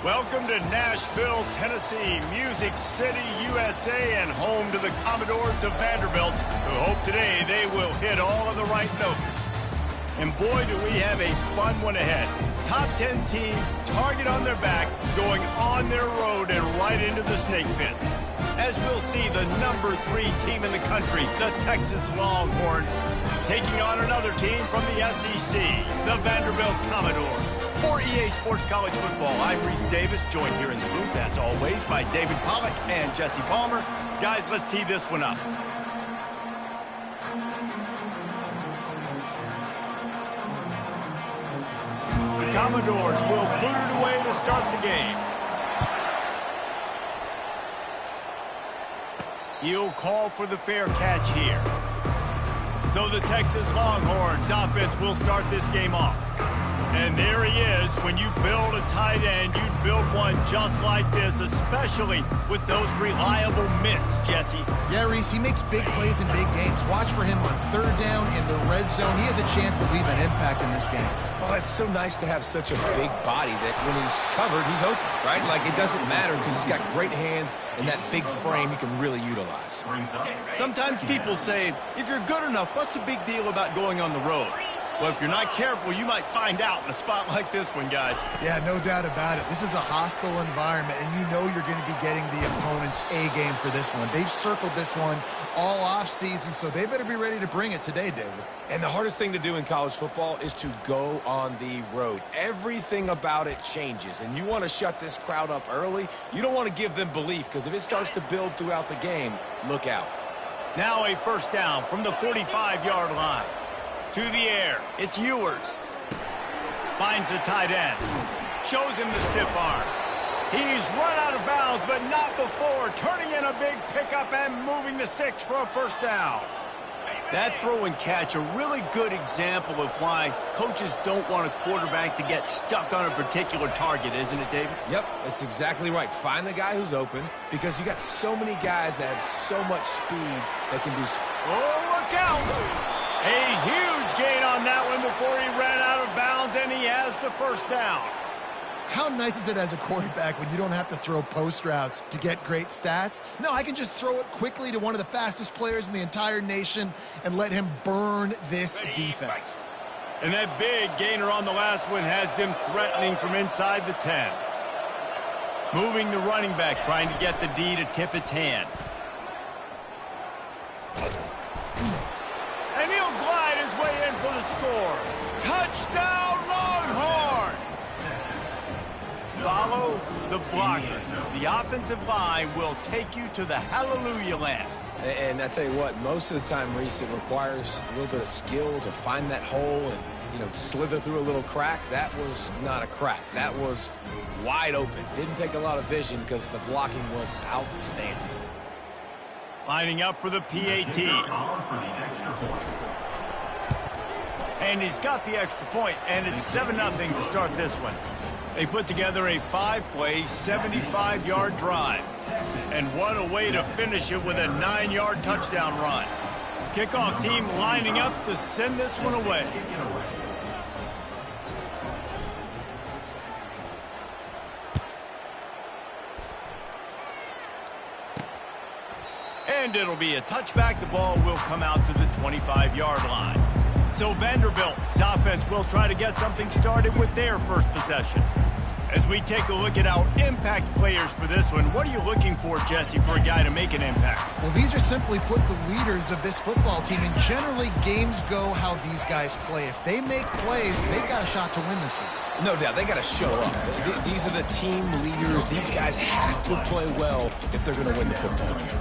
Welcome to Nashville, Tennessee, Music City, USA, and home to the Commodores of Vanderbilt, who hope today they will hit all of the right notes. And boy, do we have a fun one ahead. Top 10 team, target on their back, going on their road and right into the snake pit. As we'll see, the number 3 team in the country, the Texas Longhorns, taking on another team from the SEC, the Vanderbilt Commodores. For EA Sports College Football, I'm Reese Davis, joined here in the booth, as always, by David Pollack and Jesse Palmer. Guys, let's tee this one up. The Commodores will boot it away to start the game. He'll call for the fair catch here. So the Texas Longhorns offense will start this game off. And there he is. When you build a tight end, you'd build one just like this, especially with those reliable mitts, Jesse. Yeah, Reese, he makes big plays in big games. Watch for him on third down in the red zone. He has a chance to leave an impact in this game. Oh, it's so nice to have such a big body that when he's covered, he's open, right? Like, it doesn't matter because he's got great hands and that big frame he can really utilize. Sometimes people say, if you're good enough, what's the big deal about going on the road? Well, if you're not careful, you might find out in a spot like this one, guys. Yeah, no doubt about it. This is a hostile environment, and you know you're going to be getting the opponent's A-game for this one. They've circled this one all off-season, so they better be ready to bring it today, David. And the hardest thing to do in college football is to go on the road. Everything about it changes, and you want to shut this crowd up early. You don't want to give them belief, because if it starts to build throughout the game, look out. Now a first down from the 45-yard line. To the air, it's Ewers. Finds the tight end. Shows him the stiff arm. He's run out of bounds, but not before turning in a big pickup and moving the sticks for a first down. That throw and catch, a really good example of why coaches don't want a quarterback to get stuck on a particular target, isn't it, David? Yep, that's exactly right. Find the guy who's open, because you got so many guys that have so much speed that can do... Oh, look out! A huge gain on that one before he ran out of bounds, and he has the first down. How nice is it as a quarterback when you don't have to throw post routes to get great stats? No, I can just throw it quickly to one of the fastest players in the entire nation and let him burn this defense. And that big gainer on the last one has them threatening from inside the 10. Moving the running back, trying to get the D to tip its hand. And he'll glide his way in for the score. Touchdown, Longhorns! Follow the blockers. The offensive line will take you to the hallelujah land. And I tell you what, most of the time, Reese, it requires a little bit of skill to find that hole and, slither through a little crack. That was not a crack. That was wide open. Didn't take a lot of vision because the blocking was outstanding. Lining up for the PAT. And he's got the extra point, and it's 7-0 to start this one. They put together a 5-play, 75-yard drive. And what a way to finish it with a 9-yard touchdown run. Kickoff team lining up to send this one away. And it'll be a touchback. The ball will come out to the 25-yard line. So Vanderbilt's offense will try to get something started with their first possession. As we take a look at our impact players for this one, what are you looking for, Jesse, for a guy to make an impact? Well, these are simply put the leaders of this football team, and generally games go how these guys play. If they make plays, they've got a shot to win this one. No doubt, they got to show up. These are the team leaders. These guys have to play well if they're going to win the football game.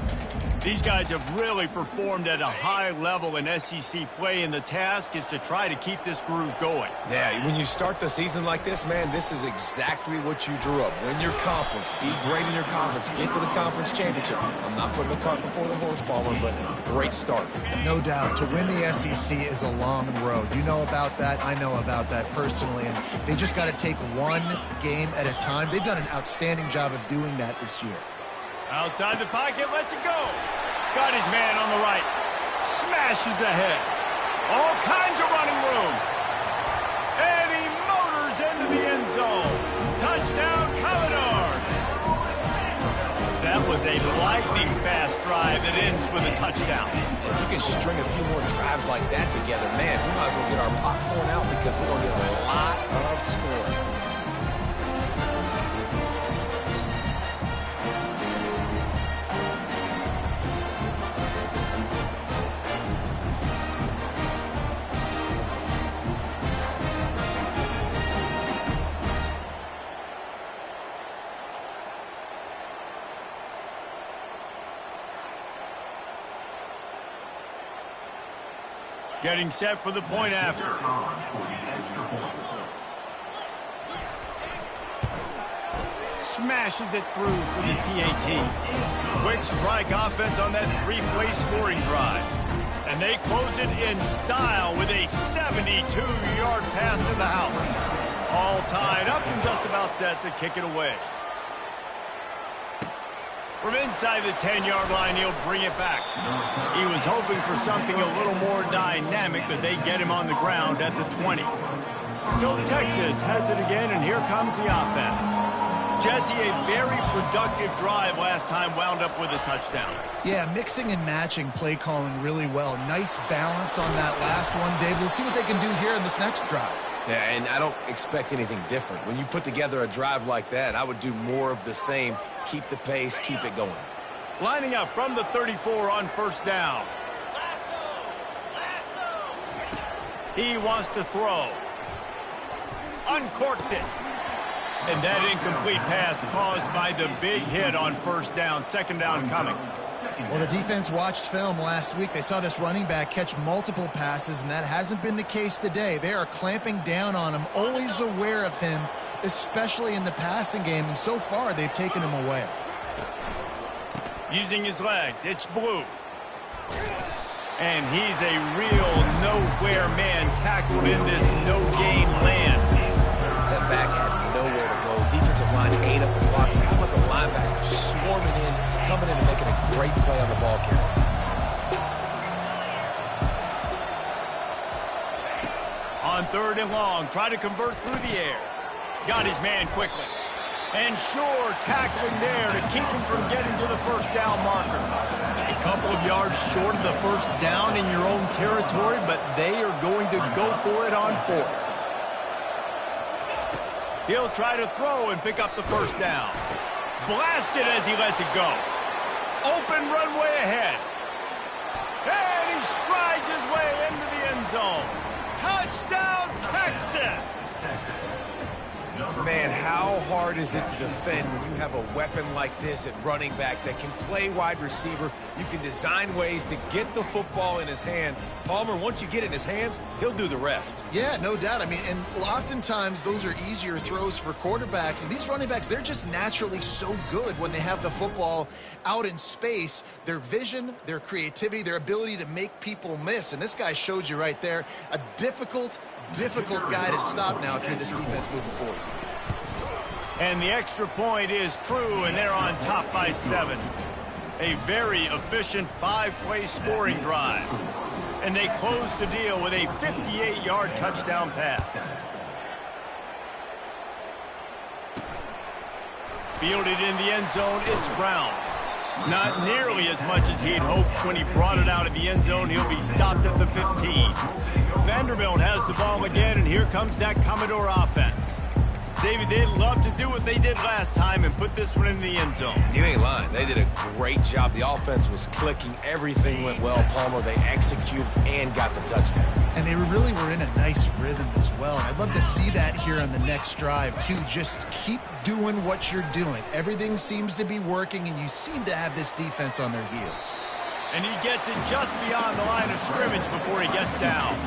These guys have really performed at a high level in SEC play, and the task is to try to keep this groove going. Yeah, when you start the season like this, man, this is exactly what you drew up. Win your conference, be great in your conference, get to the conference championship. I'm not putting the cart before the horse, Palmer, but great start. No doubt. To win the SEC is a long road. You know about that. I know about that personally, and they just got to take one game at a time. They've done an outstanding job of doing that this year. Outside the pocket, lets it go. Got his man on the right. Smashes ahead. All kinds of running room. And he motors into the end zone. Touchdown, Commodores. was a lightning-fast drive that ends with a touchdown. If you can string a few more drives like that together, man, we might as well get our popcorn out because we're going to get a lot of scoring. Getting set for the point after. Smashes it through for the PAT. Quick strike offense on that three-play scoring drive. And they close it in style with a 72-yard pass to the house. All tied up and just about set to kick it away. From inside the 10-yard line, he'll bring it back. He was hoping for something a little more dynamic, but they get him on the ground at the 20. So Texas has it again, and here comes the offense. Jesse, a very productive drive last time, wound up with a touchdown. Yeah, mixing and matching play calling really well. Nice balance on that last one, Dave. Let's see what they can do here in this next drive. Yeah, and I don't expect anything different. When you put together a drive like that, I would do more of the same. Keep the pace, keep it going. Lining up from the 34 on first down. He wants to throw. Uncorks it. And that incomplete pass caused by the big hit on first down. Second down coming. Well, the defense watched film last week. They saw this running back catch multiple passes, and that hasn't been the case today. They are clamping down on him, always aware of him, especially in the passing game, and so far they've taken him away. Using his legs, it's Blue. And he's a real nowhere man tackled in this no-gain land. That back had nowhere to go. Defensive line ate up the blocks. But how about the linebacker swarming in, coming in and making a great play on the ball carrier? On third and long, try to convert through the air. Got his man quickly. And sure, tackling there to keep him from getting to the first down marker. A couple of yards short of the first down in your own territory, but they are going to go for it on fourth. He'll try to throw and pick up the first down. Blasted as he lets it go. Open runway ahead. And he strides his way into the end zone. Touchdown, Texas! Man, how hard is it to defend when you have a weapon like this at running back that can play wide receiver? You can design ways to get the football in his hand. Palmer, once you get it in his hands, he'll do the rest. Yeah, no doubt. I mean, and oftentimes those are easier throws for quarterbacks. And these running backs, they're just naturally so good when they have the football out in space. Their vision, their creativity, their ability to make people miss. And this guy showed you right there, a difficult guy to stop now if you're this defense moving forward. And the extra point is true, and they're on top by 7. A very efficient 5-play scoring drive. And they close the deal with a 58-yard touchdown pass. Fielded in the end zone, it's Brown. Not nearly as much as he'd hoped when he brought it out of the end zone. He'll be stopped at the 15. Vanderbilt has the ball again, and here comes that Commodore offense. David, they'd love to do what they did last time and put this one in the end zone. You ain't lying. They did a great job. The offense was clicking. Everything went well, Palmer. They executed and got the touchdown. And they really were in a nice rhythm as well. I'd love to see that here on the next drive, too. Just keep doing what you're doing. Everything seems to be working, and you seem to have this defense on their heels. And he gets it just beyond the line of scrimmage before he gets down.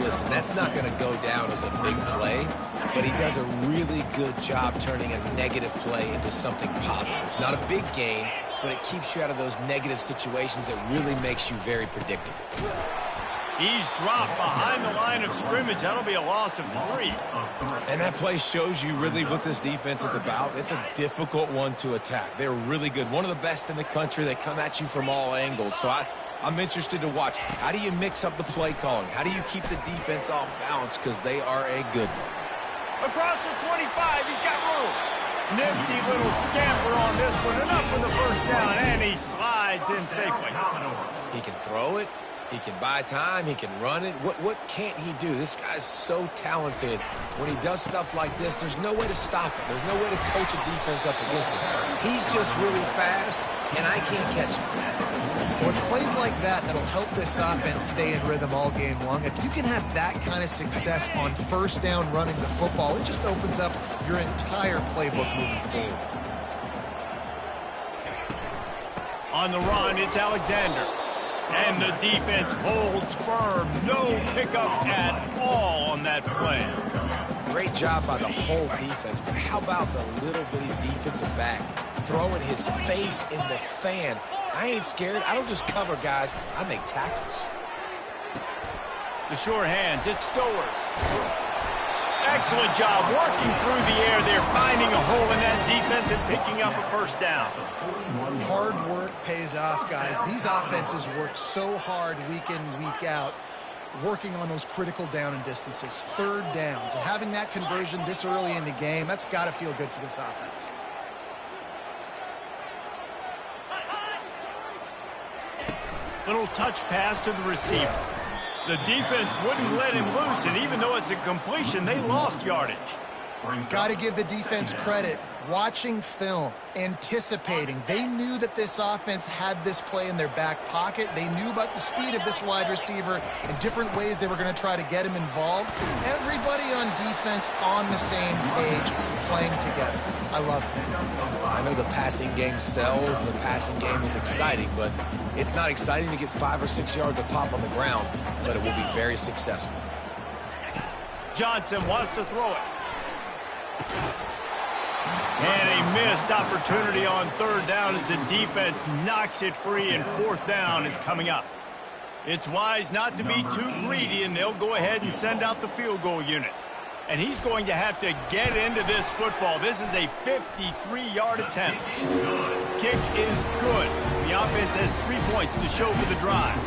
Listen, that's not going to go down as a big play, but he does a really good job turning a negative play into something positive. It's not a big gain, but it keeps you out of those negative situations that really makes you very predictable. He's dropped behind the line of scrimmage. That'll be a loss of 3. And that play shows you really what this defense is about. It's a difficult one to attack. They're really good. One of the best in the country. They come at you from all angles. So I'm interested to watch. How do you mix up the play calling? How do you keep the defense off balance? Because they are a good one. Across the 25, he's got room. Nifty little scamper on this one. Enough for the first down, and he slides in safely. He can throw it. He can buy time. He can run it. What can't he do? This guy's so talented. When he does stuff like this, there's no way to stop him. There's no way to coach a defense up against this. He's just really fast, and I can't catch him. Well, it's plays like that that'll help this offense stay in rhythm all game long. If you can have that kind of success on first down running the football, it just opens up your entire playbook moving forward. On the run, it's Alexander. And the defense holds firm. No pickup at all on that play. Great job by the whole defense, but how about the little bitty defensive back throwing his face in the fan? I ain't scared. I don't just cover guys. I make tackles. The sure hands. It's Stowers. Excellent job working through the air there, finding a hole in that defense and picking up a first down. Hard work pays off, guys. These offenses work so hard week in, week out, working on those critical down and distances, third downs, and having that conversion this early in the game, that's got to feel good for this offense. Little touch pass to the receiver. The defense wouldn't let him loose, and even though it's a completion, they lost yardage. Got to give the defense credit. Watching film, anticipating. They knew that this offense had this play in their back pocket. They knew about the speed of this wide receiver and different ways they were going to try to get him involved. Everybody on defense on the same page, playing together. I love it. I know the passing game sells and the passing game is exciting, but it's not exciting to get 5 or 6 yards of pop on the ground, but it will be very successful. Johnson wants to throw it. And a missed opportunity on third down as the defense knocks it free, and fourth down is coming up. It's wise not to be too greedy, and they'll go ahead and send out the field goal unit. And he's going to have to get into this football. This is a 53-yard attempt. Kick is good. The offense has 3 points to show for the drive.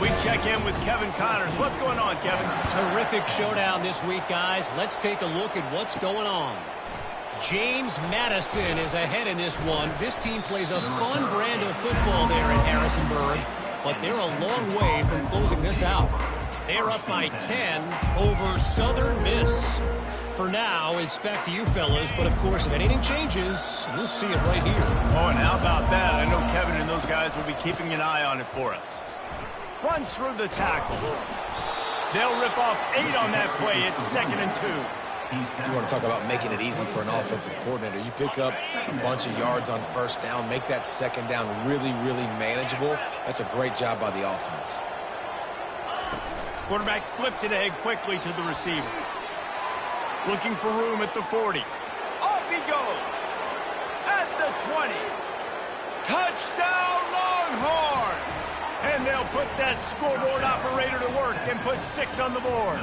We check in with Kevin Connors. What's going on, Kevin? Terrific showdown this week, guys. Let's take a look at what's going on. James Madison is ahead in this one. This team plays a fun brand of football there in Harrisonburg, but they're a long way from closing this out. They're up by 10 over Southern Miss. For now, it's back to you fellas, but of course, if anything changes, we'll see it right here. Oh, and how about that? I know Kevin and those guys will be keeping an eye on it for us. Runs through the tackle. They'll rip off 8 on that play. It's 2nd and 2. You want to talk about making it easy for an offensive coordinator. You pick up a bunch of yards on first down, make that second down really, really manageable. That's a great job by the offense. Quarterback flips it ahead quickly to the receiver. Looking for room at the 40. Off he goes. At the 20. Touchdown Longhorns! And they'll put that scoreboard operator to work and put 6 on the board.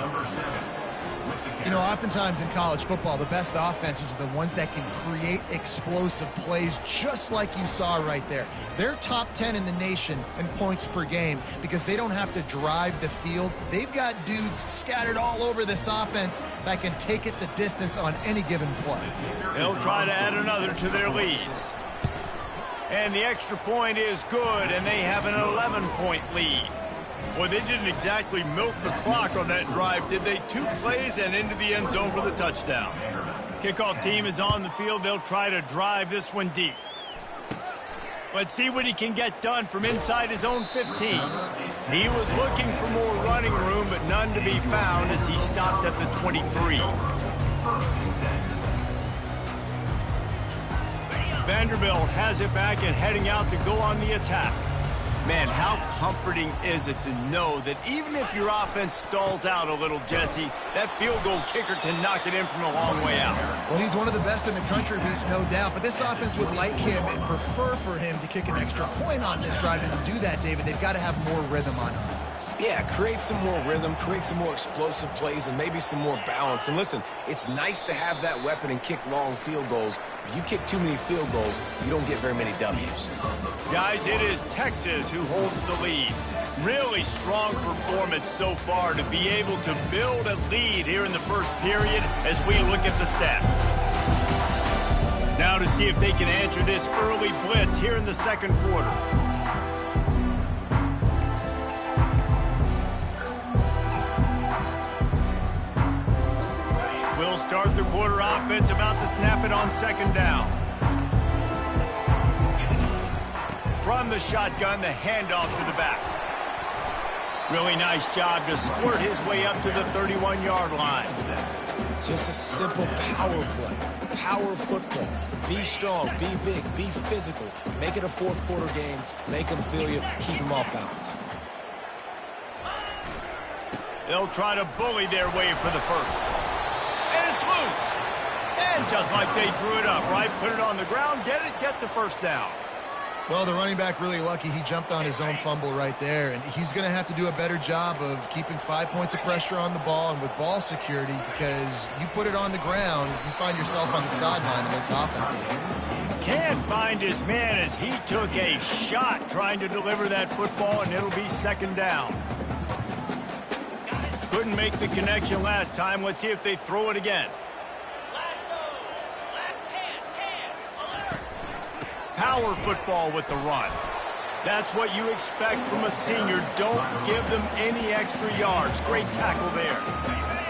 You know, oftentimes in college football, the best offenses are the ones that can create explosive plays just like you saw right there. They're top 10 in the nation in points per game because they don't have to drive the field. They've got dudes scattered all over this offense that can take it the distance on any given play. They'll try to add another to their lead. And the extra point is good, and they have an 11-point lead. Well, they didn't exactly milk the clock on that drive, did they? 2 plays and into the end zone for the touchdown. Kickoff team is on the field. They'll try to drive this one deep. Let's see what he can get done from inside his own 15. He was looking for more running room, but none to be found as he stopped at the 23. Vanderbilt has it back and heading out to go on the attack. Man, how comforting is it to know that even if your offense stalls out a little, Jesse, that field goal kicker can knock it in from a long way out. Well, he's one of the best in the country, Reese, no doubt. But this offense would like him and prefer for him to kick an extra point on this drive. And to do that, David, they've got to have more rhythm on offense. Yeah, create some more rhythm, create some more explosive plays, and maybe some more balance. And listen, it's nice to have that weapon and kick long field goals. If you kick too many field goals, you don't get very many W's. Guys, it is Texas who holds the lead. Really strong performance so far to be able to build a lead here in the first period as we look at the stats. Now to see if they can answer this early blitz here in the second quarter. We'll start the quarter offense about to snap it on second down. From the shotgun, the handoff to the back. Really nice job to squirt his way up to the 31-yard line. Just a simple power play. Power football. Be strong, be big, be physical. Make it a fourth quarter game. Make them feel you. Keep them off balance. They'll try to bully their way for the first. And it's loose. And just like they drew it up, right? Put it on the ground, get the first down. Well, the running back really lucky he jumped on his own fumble right there, and he's going to have to do a better job of keeping 5 points of pressure on the ball and with ball security, because you put it on the ground, you find yourself on the sideline in this offense. Can't find his man as he took a shot trying to deliver that football, and it'll be second down. Couldn't make the connection last time. Let's see if they throw it again. Power football with the run. That's what you expect from a senior. Don't give them any extra yards. Great tackle there.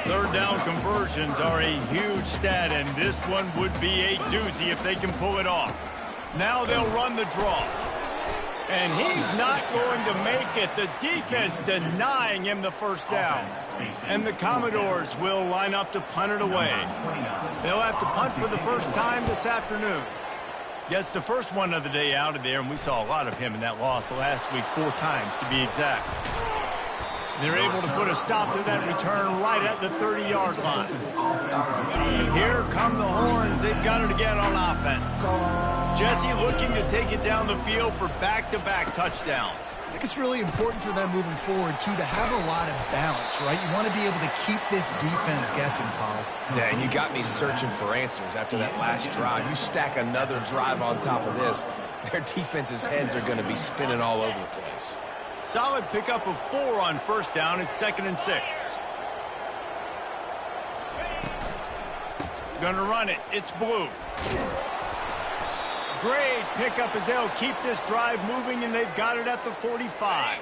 Third down conversions are a huge stat, and this one would be a doozy if they can pull it off. Now they'll run the draw. And he's not going to make it. The defense denying him the first down. And the Commodores will line up to punt it away. They'll have to punt for the first time this afternoon. Gets the first one of the day out of there, and we saw a lot of him in that loss last week, 4 times to be exact. They're able to put a stop to that return right at the 30-yard line. And here come the horns. They've got it again on offense. Jesse looking to take it down the field for back-to-back touchdowns. I think it's really important for them moving forward, too, to have a lot of balance, right? You want to be able to keep this defense guessing, Paul. Yeah, and you got me searching for answers after that last drive. You stack another drive on top of this, their defense's heads are going to be spinning all over the place. Solid pickup of 4 on first down. It's 2nd and 6. Gonna run it. It's blue. Great pickup as they'll keep this drive moving, and they've got it at the 45.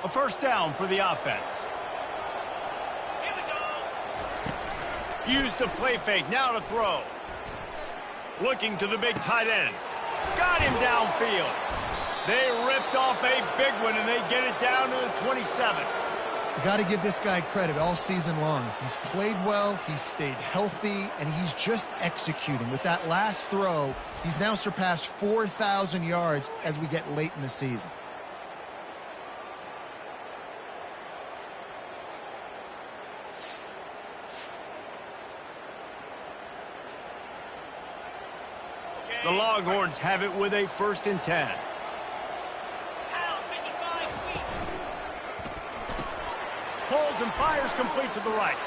A first down for the offense. Here we go. Use the play fake. Now to throw. Looking to the big tight end. Got him downfield. They ripped off a big one, and they get it down to the 27. You got to give this guy credit all season long. He's played well, he's stayed healthy, and he's just executing. With that last throw, he's now surpassed 4,000 yards as we get late in the season. The Longhorns have it with a 1st and 10. Holds and fires complete to the right.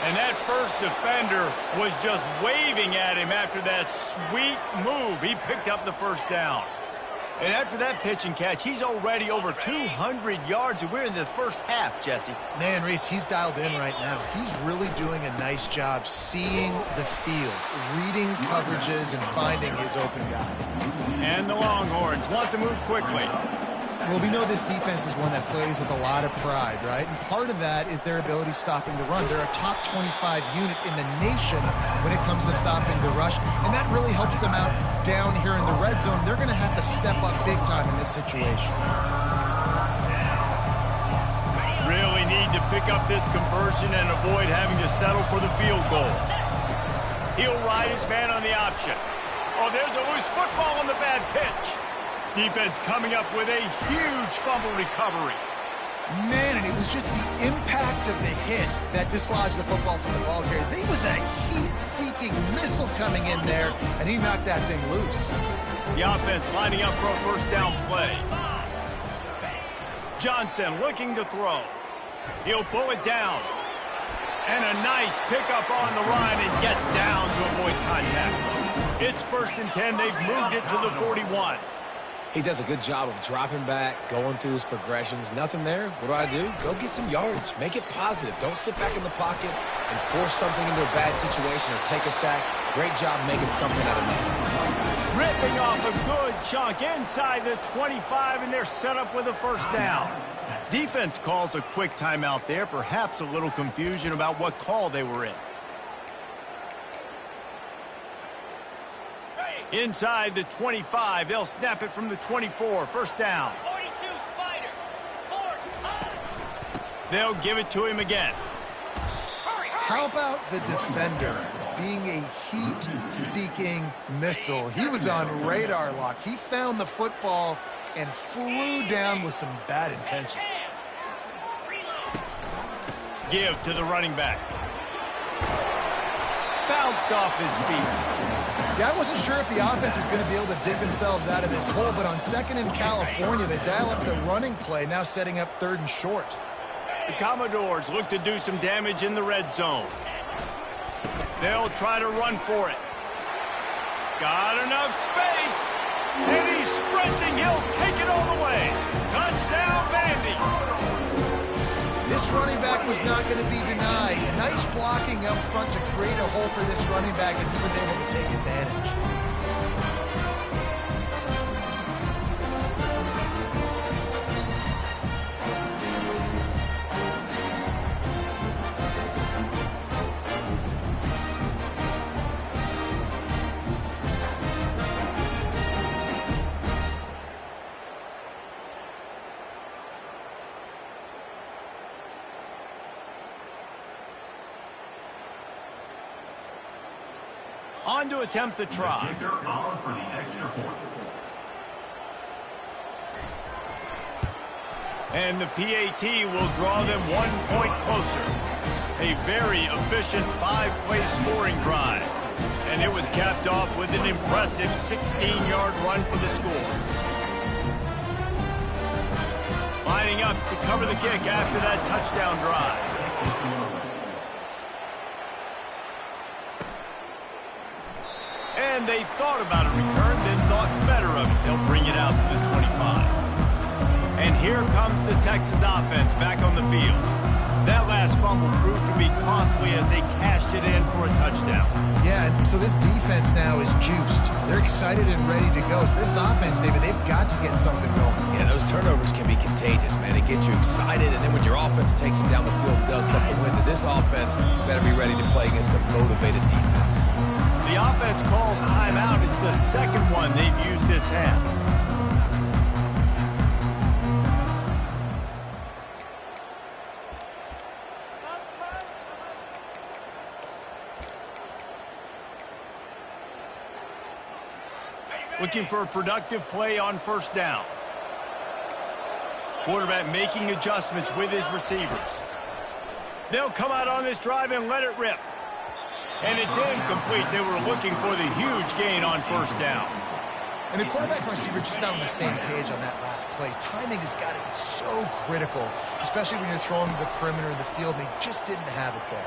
And that first defender was just waving at him after that sweet move. He picked up the first down. And after that pitch and catch, he's already over 200 yards, and we're in the first half, Jesse. Man, Reese, he's dialed in right now. He's really doing a nice job seeing the field, reading coverages, and finding his open guy. And the Longhorns want to move quickly. Well, we know this defense is one that plays with a lot of pride, right? And part of that is their ability stopping the run. They're a top 25 unit in the nation when it comes to stopping the rush, and that really helps them out down here in the red zone. They're going to have to step up big time in this situation. Really need to pick up this conversion and avoid having to settle for the field goal. He'll ride his man on the option. Oh, there's a loose football on the bad pitch. Defense coming up with a huge fumble recovery. Man, and it was just the impact of the hit that dislodged the football from the ball carrier. There was a heat-seeking missile coming in there, and he knocked that thing loose. The offense lining up for a first down play. Johnson looking to throw. He'll pull it down. And a nice pickup on the run and gets down to avoid contact. It's 1st and 10. They've moved it to the 41. He does a good job of dropping back, going through his progressions. Nothing there. What do? Go get some yards. Make it positive. Don't sit back in the pocket and force something into a bad situation or take a sack. Great job making something out of nothing. Ripping off a good chunk inside the 25, and they're set up with a first down. Defense calls a quick timeout there, perhaps a little confusion about what call they were in. Inside the 25, they'll snap it from the 24, first down. 42, Spider. 4, They'll give it to him again. How about the defender being a heat-seeking missile? He was on radar lock. He found the football and flew down with some bad intentions. Give to the running back. Bounced off his feet. Yeah, I wasn't sure if the offense was going to be able to dig themselves out of this hole, but on second in California, they dial up the running play, now setting up third and short. The Commodores look to do some damage in the red zone. They'll try to run for it. Got enough space. And he's sprinting. He'll take it all the way. Touchdown, Vandy. This running back was not going to be denied. Nice blocking up front to create a hole for this running back, and he was able to take advantage. On to attempt the try. And the PAT will draw them 1 point closer. A very efficient 5-play scoring drive. And it was capped off with an impressive 16-yard run for the score. Lining up to cover the kick after that touchdown drive. And they thought about a return, then thought better of it. They'll bring it out to the 25. And here comes the Texas offense back on the field. That last fumble proved to be costly as they cashed it in for a touchdown. Yeah, and so this defense now is juiced. They're excited and ready to go. So this offense, David, they've got to get something going. Yeah, those turnovers can be contagious, man. It gets you excited, and then when your offense takes it down the field and does something with it, this offense better be ready to play against a motivated defense. The offense calls timeout. It's the second one they've used this half. Looking for a productive play on first down. Quarterback making adjustments with his receivers. They'll come out on this drive and let it rip. And it's incomplete. They were looking for the huge gain on first down. And the quarterback and receiver just not on the same page on that last play. Timing has got to be so critical, especially when you're throwing to the perimeter of the field. They just didn't have it there.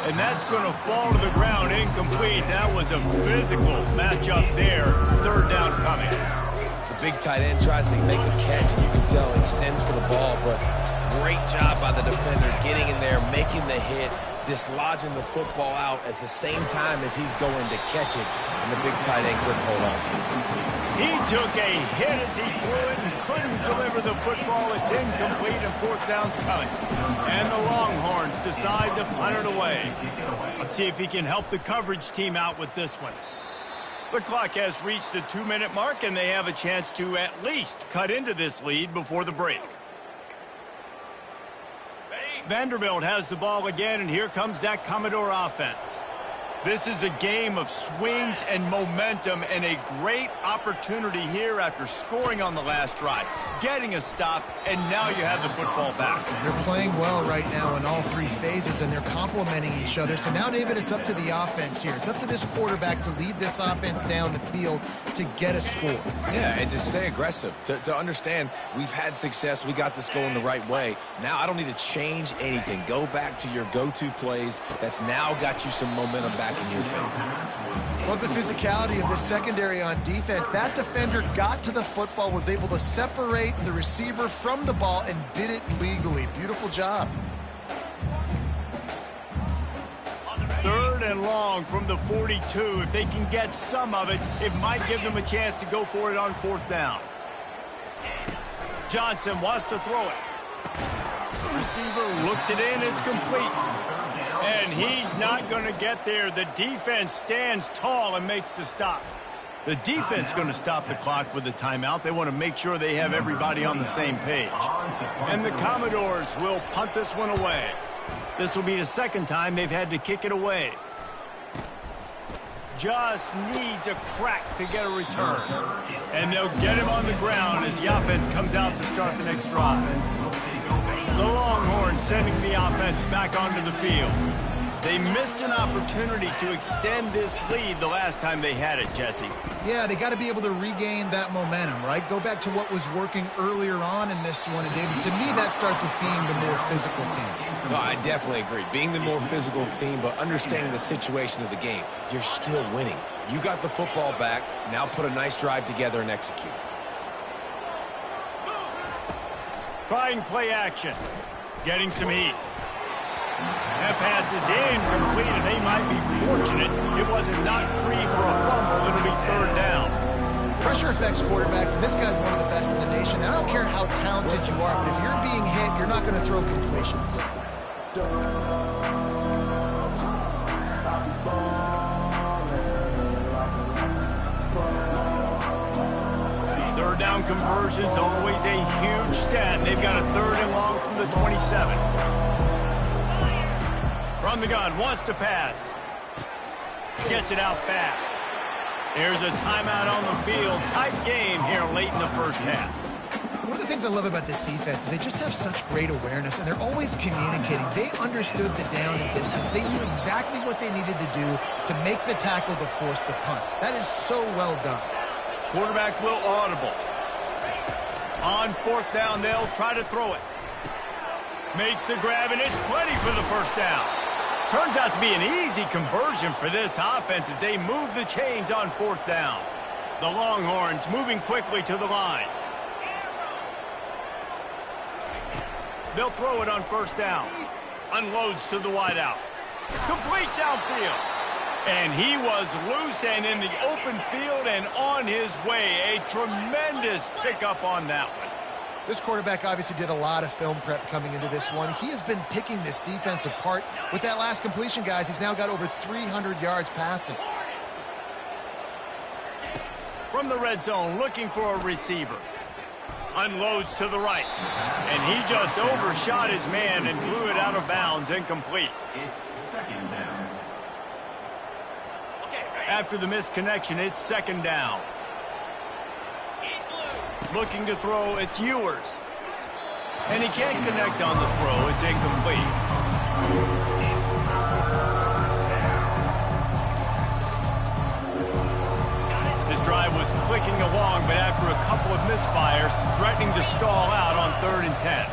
And that's going to fall to the ground incomplete. That was a physical matchup there. Third down coming. The big tight end tries to make a catch, and you can tell he extends for the ball, but great job by the defender getting in there, making the hit, dislodging the football out at the same time as he's going to catch it, and the big tight end couldn't hold on to it. He took a hit as he threw it and couldn't deliver the football. It's incomplete, and fourth down's coming. And the Longhorns decide to punt it away. Let's see if he can help the coverage team out with this one. The clock has reached the 2-minute mark, and they have a chance to at least cut into this lead before the break. Vanderbilt has the ball again, and here comes that Commodore offense. This is a game of swings and momentum, and a great opportunity here after scoring on the last drive, getting a stop, and now you have the football back. They're playing well right now in all three phases, and they're complementing each other. So now, David, it's up to the offense here. It's up to this quarterback to lead this offense down the field to get a score. Yeah, and to stay aggressive, to understand we've had success, we got this going the right way. Now I don't need to change anything. Go back to your go-to plays. That's now got you some momentum back in your favor. Love the physicality of this secondary on defense. That defender got to the football, was able to separate the receiver from the ball, and did it legally. Beautiful job. 3rd 3rd and long from the 42. If they can get some of it, it might give them a chance to go for it on 4th down. Johnson wants to throw it. The receiver looks it in. It's complete. And he's not going to get there. The defense stands tall and makes the stop. The defense going to stop the clock with a timeout. They want to make sure they have everybody on the same page. And the Commodores will punt this one away. This will be the 2nd time they've had to kick it away. Just needs a crack to get a return. And they'll get him on the ground as the offense comes out to start the next drive. The Longhorns sending the offense back onto the field. They missed an opportunity to extend this lead the last time they had it, Jesse. Yeah, they got to be able to regain that momentum, right? Go back to what was working earlier on in this one. And, David, to me, that starts with being the more physical team. No, I definitely agree. Being the more physical team, but understanding the situation of the game. You're still winning. You got the football back. Now put a nice drive together and execute. Trying play action. Getting some heat. That pass is incomplete, and they might be fortunate it wasn't knocked free for a fumble. It'll be 3rd down. Pressure affects quarterbacks, and this guy's one of the best in the nation. I don't care how talented you are, but if you're being hit, you're not going to throw completions. 3rd down conversion's always a huge stat. They've got a 3rd and long from the 27. From the gun, wants to pass. Gets it out fast. There's a timeout on the field. Tight game here late in the 1st half. One of the things I love about this defense is they just have such great awareness, and they're always communicating. They understood the down and distance. They knew exactly what they needed to do to make the tackle to force the punt. That is so well done. Quarterback will audible. On 4th down, they'll try to throw it. Makes the grab, and it's plenty for the 1st down. Turns out to be an easy conversion for this offense as they move the chains on 4th down. The Longhorns moving quickly to the line. They'll throw it on 1st down. Unloads to the wideout. Complete downfield. And he was loose and in the open field and on his way. A tremendous pickup on that one. This quarterback obviously did a lot of film prep coming into this one. He has been picking this defense apart. With that last completion, guys, he's now got over 300 yards passing. From the red zone, looking for a receiver. Unloads to the right. And he just overshot his man and threw it out of bounds, incomplete. It's 2nd down. After the misconnection, it's 2nd down. Looking to throw, it's Ewers. And he can't connect on the throw. It's incomplete. This drive was clicking along, but after a couple of misfires, threatening to stall out on 3rd and 10.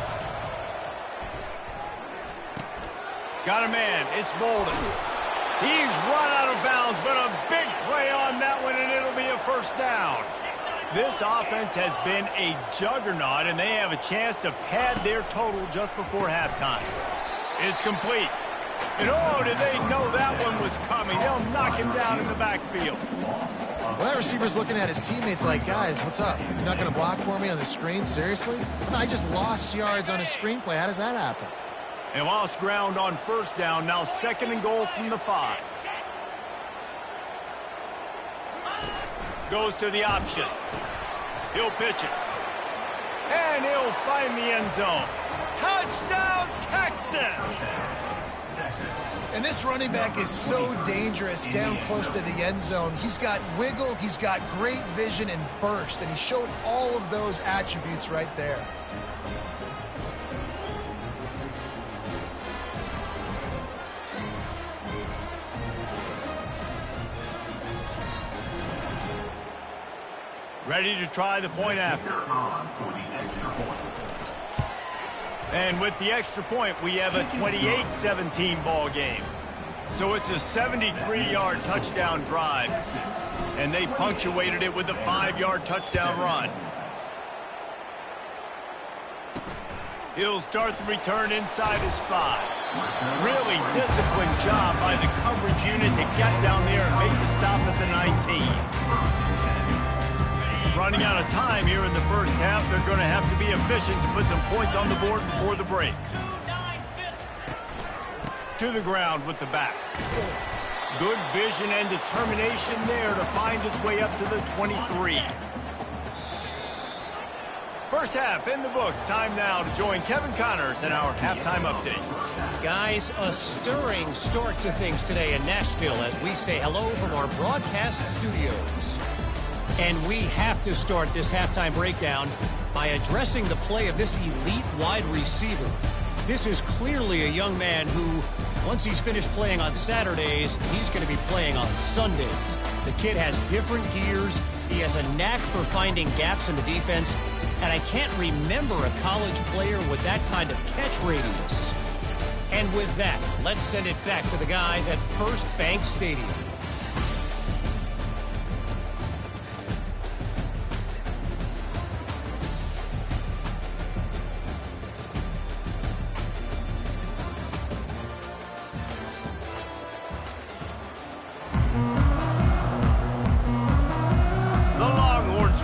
Got a man. It's Bolden. He's run out of bounds, but a big play on that one, and it'll be a 1st down. This offense has been a juggernaut, and they have a chance to pad their total just before halftime. It's complete. And oh, did they know that one was coming. They'll knock him down in the backfield. Well, that receiver's looking at his teammates like, guys, what's up? You're not going to block for me on the screen? Seriously? I just lost yards on a screenplay. How does that happen? They lost ground on 1st down. Now 2nd and goal from the 5. Goes to the option. He'll pitch it. And he'll find the end zone. Touchdown, Texas! And this running back is so dangerous down close to the end zone. He's got wiggle, he's got great vision and burst, and he showed all of those attributes right there. Ready to try the point after. And with the extra point, we have a 28-17 ball game. So it's a 73-yard touchdown drive. And they punctuated it with a 5-yard touchdown run. He'll start the return inside his 5. Really disciplined job by the coverage unit to get down there and make the stop at the 19. Running out of time here in the first half. They're going to have to be efficient to put some points on the board before the break. To the ground with the back. Good vision and determination there to find his way up to the 23. First half in the books. Time now to join Kevin Connors in our halftime update. Guys, a stirring start to things today in Nashville as we say hello from our broadcast studios. And we have to start this halftime breakdown by addressing the play of this elite wide receiver. This is clearly a young man who, once he's finished playing on Saturdays, he's going to be playing on Sundays. The kid has different gears. He has a knack for finding gaps in the defense. And I can't remember a college player with that kind of catch radius. And with that, let's send it back to the guys at First Bank Stadium.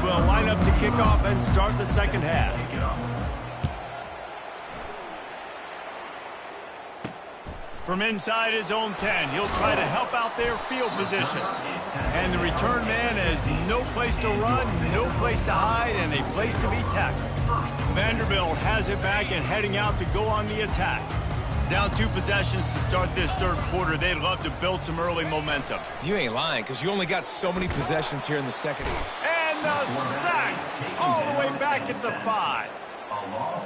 Will line up to kick off and start the second half. From inside his own 10, he'll try to help out their field position. And the return man has no place to run, no place to hide, and a place to be tackled. Vanderbilt has it back and heading out to go on the attack. Down 2 possessions to start this third quarter. They'd love to build some early momentum. You ain't lying, because you only got so many possessions here in the second half. And the sack all the way back at the 5.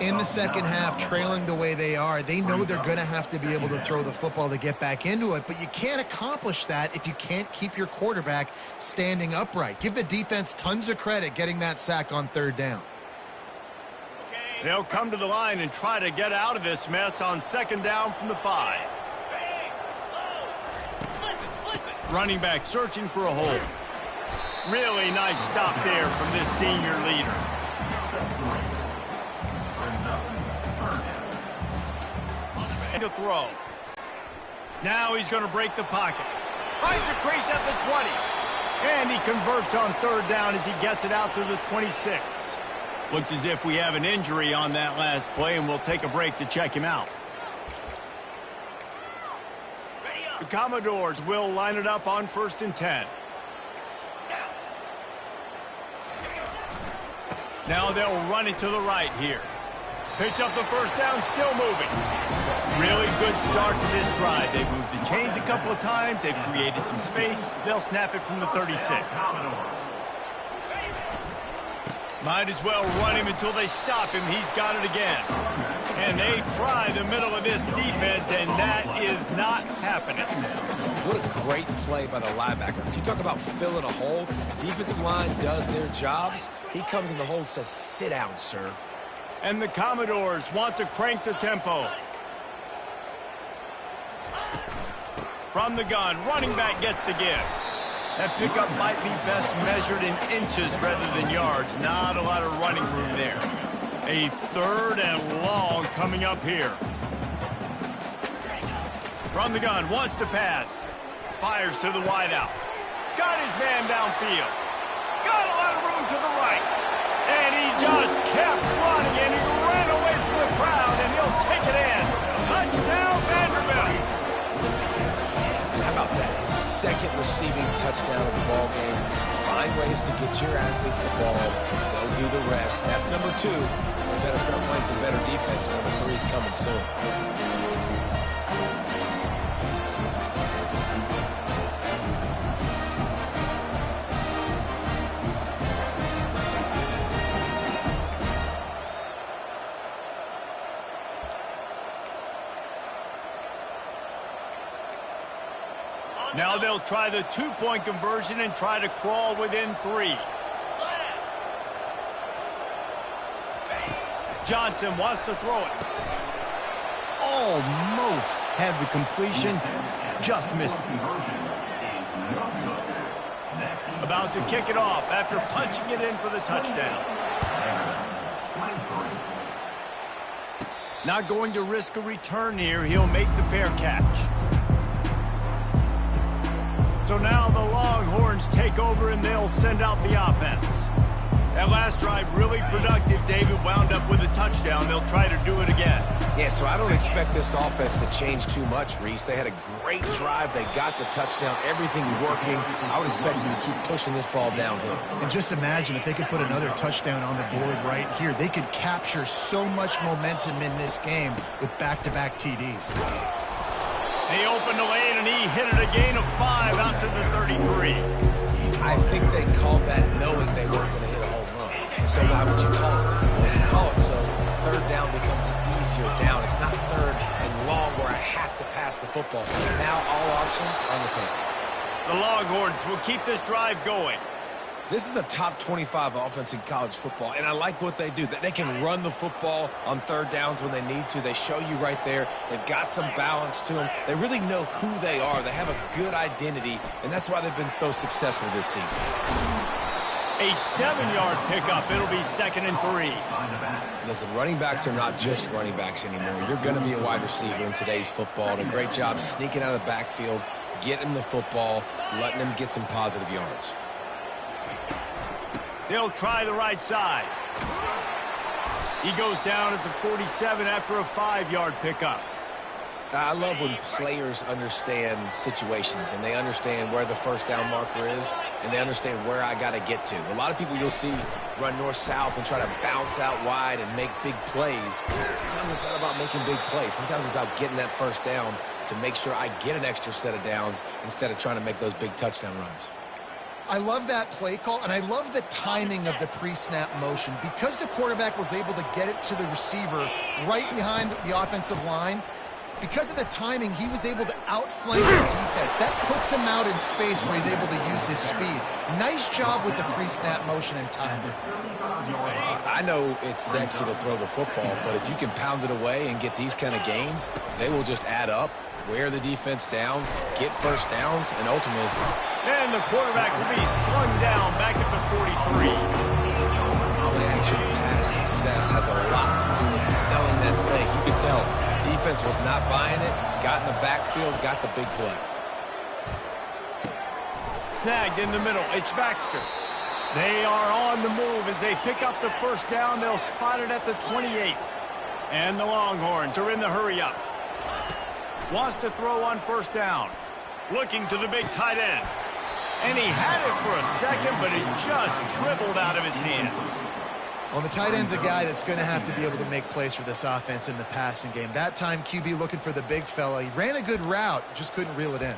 In the second half, trailing the way they are, they know they're going to have to be able to throw the football to get back into it, but you can't accomplish that if you can't keep your quarterback standing upright. Give the defense tons of credit getting that sack on third down. They'll come to the line and try to get out of this mess on second down from the 5. Running back searching for a hole. Really nice stop there from this senior leader. And to throw. Now he's going to break the pocket. Finds a crease at the 20. And he converts on third down as he gets it out to the 26. Looks as if we have an injury on that last play, and we'll take a break to check him out. The Commodores will line it up on 1st and 10. Now they'll run it to the right here. Picks up the first down, still moving. Really good start to this drive. They've moved the chains a couple of times. They've created some space. They'll snap it from the 36. Might as well run him until they stop him. He's got it again. And they try the middle of this defense, and that is not happening. What a great play by the linebacker. You talk about filling a hole. Defensive line does their jobs. He comes in the hole and says, sit down, sir. And the Commodores want to crank the tempo. From the gun, running back gets to give. That pickup might be best measured in inches rather than yards. Not a lot of running room there. A third and long coming up here. From the gun, wants to pass. Fires to the wideout. Got his man downfield. Got a lot of room to the right. And he just kept running, and he ran away from the crowd, and he'll take it in. Touchdown, Vanderbilt. How about that? Second receiving touchdown of the ball game. Find ways to get your athletes the ball. They'll do the rest. That's number 2. They better start playing some better defense. Number 3's coming soon. Now they'll try the 2-point conversion and try to crawl within 3. Johnson wants to throw it. Almost had the completion, just missed it. About to kick it off after punching it in for the touchdown. Not going to risk a return here. He'll make the fair catch. So now the Longhorns take over and they'll send out the offense. That last drive really productive. David wound up with a touchdown. They'll try to do it again. Yeah, so I don't expect this offense to change too much, Reese. They had a great drive. They got the touchdown. Everything working. I would expect them to keep pushing this ball downhill. And just imagine if they could put another touchdown on the board right here. They could capture so much momentum in this game with back-to-back TDs. He opened the lane, and he hit it a gain of 5 out to the 33. I think they called that knowing they weren't going to hit a home run. So why would you call it that? Well, you call it so third down becomes an easier down. It's not third and long where I have to pass the football. Now all options on the table. The Longhorns will keep this drive going. This is a top 25 offense in college football, and I like what they do. They can run the football on third downs when they need to. They show you right there. They've got some balance to them. They really know who they are. They have a good identity, and that's why they've been so successful this season. A 7-yard pickup. It'll be 2nd and 3. Listen, running backs are not just running backs anymore. You're going to be a wide receiver in today's football, and a great job sneaking out of the backfield, getting the football, letting them get some positive yards. They'll try the right side. He goes down at the 47 after a 5-yard pickup. I love when players understand situations and they understand where the first down marker is and they understand where I got to get to. A lot of people you'll see run north-south and try to bounce out wide and make big plays. Sometimes it's not about making big plays. Sometimes it's about getting that first down to make sure I get an extra set of downs instead of trying to make those big touchdown runs. I love that play call, and I love the timing of the pre-snap motion. Because the quarterback was able to get it to the receiver right behind the offensive line, because of the timing, he was able to outflank the defense. That puts him out in space where he's able to use his speed. Nice job with the pre-snap motion and timing. I know it's sexy to throw the football, but if you can pound it away and get these kind of gains, they will just add up, wear the defense down, get first downs, and ultimately... And the quarterback will be slung down back at the 43. Play-action pass success has a lot to do with selling that fake. You can tell defense was not buying it, got in the backfield, got the big play. Snagged in the middle. It's Baxter. They are on the move as they pick up the first down. They'll spot it at the 28. And the Longhorns are in the hurry-up. Wants to throw on first down. Looking to the big tight end. And he had it for a second, but it just dribbled out of his hands. Well, the tight end's a guy that's going to have to be able to make plays for this offense in the passing game. That time, QB looking for the big fella. He ran a good route, just couldn't reel it in.